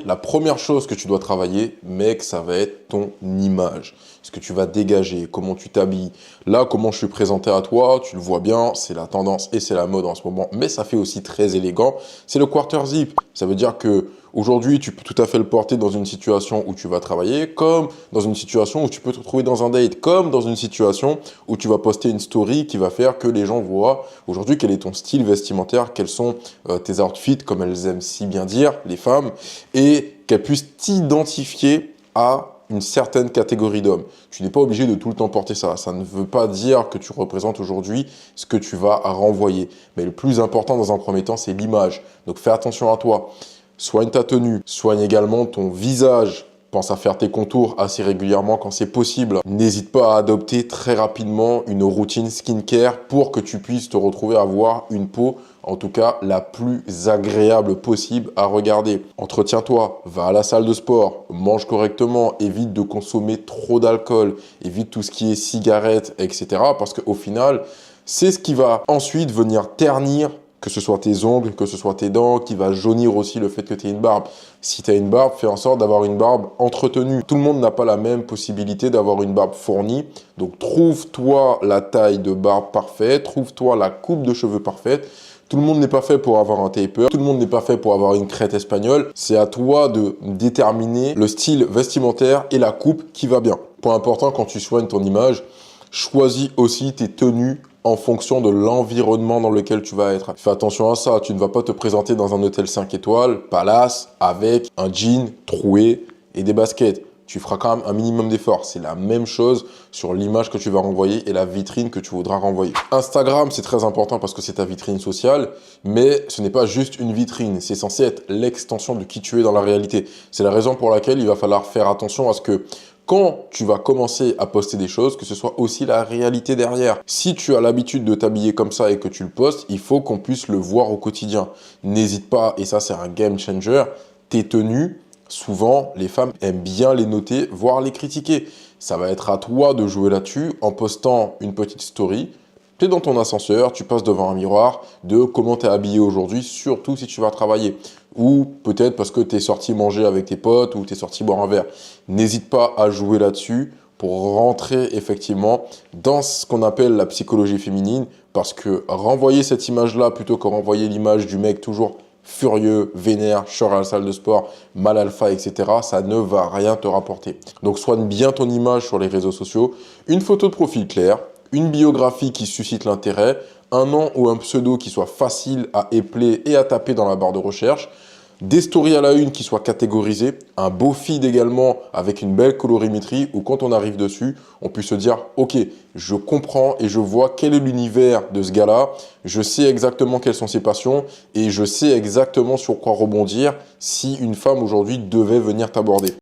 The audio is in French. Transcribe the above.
la première chose que tu dois travailler, mec, ça va être ton image. Ce que tu vas dégager, comment tu t'habilles. Là, comment je suis présenté à toi, tu le vois bien, c'est la tendance et c'est la mode en ce moment. Mais ça fait aussi très élégant. C'est le quarter zip. Ça veut dire que aujourd'hui, tu peux tout à fait le porter dans une situation où tu vas travailler, comme dans une situation où tu peux te retrouver dans un date, comme dans une situation où tu vas poster une story qui va faire que les gens voient aujourd'hui quel est ton style vestimentaire, quels sont tes outfits, comme elles aiment si bien dire, les femmes, et qu'elles puissent t'identifier à une certaine catégorie d'hommes. Tu n'es pas obligé de tout le temps porter ça. Ça ne veut pas dire que tu représentes aujourd'hui ce que tu vas renvoyer. Mais le plus important dans un premier temps, c'est l'image. Donc fais attention à toi. Soigne ta tenue, soigne également ton visage. Pense à faire tes contours assez régulièrement quand c'est possible. N'hésite pas à adopter très rapidement une routine skincare pour que tu puisses te retrouver à avoir une peau, en tout cas la plus agréable possible à regarder. Entretiens-toi, va à la salle de sport, mange correctement, évite de consommer trop d'alcool, évite tout ce qui est cigarettes, etc. Parce qu'au final, c'est ce qui va ensuite venir ternir que ce soit tes ongles, que ce soit tes dents, qui va jaunir aussi le fait que tu aies une barbe. Si tu as une barbe, fais en sorte d'avoir une barbe entretenue. Tout le monde n'a pas la même possibilité d'avoir une barbe fournie. Donc, trouve-toi la taille de barbe parfaite, trouve-toi la coupe de cheveux parfaite. Tout le monde n'est pas fait pour avoir un taper, tout le monde n'est pas fait pour avoir une crête espagnole. C'est à toi de déterminer le style vestimentaire et la coupe qui va bien. Point important quand tu soignes ton image, choisis aussi tes tenues en fonction de l'environnement dans lequel tu vas être. Fais attention à ça, tu ne vas pas te présenter dans un hôtel 5 étoiles, palace, avec un jean troué et des baskets. Tu feras quand même un minimum d'efforts. C'est la même chose sur l'image que tu vas renvoyer et la vitrine que tu voudras renvoyer. Instagram, c'est très important parce que c'est ta vitrine sociale, mais ce n'est pas juste une vitrine. C'est censé être l'extension de qui tu es dans la réalité. C'est la raison pour laquelle il va falloir faire attention à ce que quand tu vas commencer à poster des choses, que ce soit aussi la réalité derrière. Si tu as l'habitude de t'habiller comme ça et que tu le postes, il faut qu'on puisse le voir au quotidien. N'hésite pas, et ça c'est un game changer, tes tenues, souvent les femmes aiment bien les noter, voire les critiquer. Ça va être à toi de jouer là-dessus en postant une petite story. Tu es dans ton ascenseur, tu passes devant un miroir de comment tu es habillé aujourd'hui, surtout si tu vas travailler. Ou peut-être parce que tu es sorti manger avec tes potes ou tu es sorti boire un verre. N'hésite pas à jouer là-dessus pour rentrer effectivement dans ce qu'on appelle la psychologie féminine. Parce que renvoyer cette image-là plutôt que renvoyer l'image du mec toujours furieux, vénère, chiant à la salle de sport, mal alpha, etc., ça ne va rien te rapporter. Donc soigne bien ton image sur les réseaux sociaux. Une photo de profil claire, une biographie qui suscite l'intérêt, un nom ou un pseudo qui soit facile à épeler et à taper dans la barre de recherche, des stories à la une qui soient catégorisées, un beau feed également avec une belle colorimétrie où quand on arrive dessus, on puisse se dire « Ok, je comprends et je vois quel est l'univers de ce gars-là, je sais exactement quelles sont ses passions et je sais exactement sur quoi rebondir si une femme aujourd'hui devait venir t'aborder. »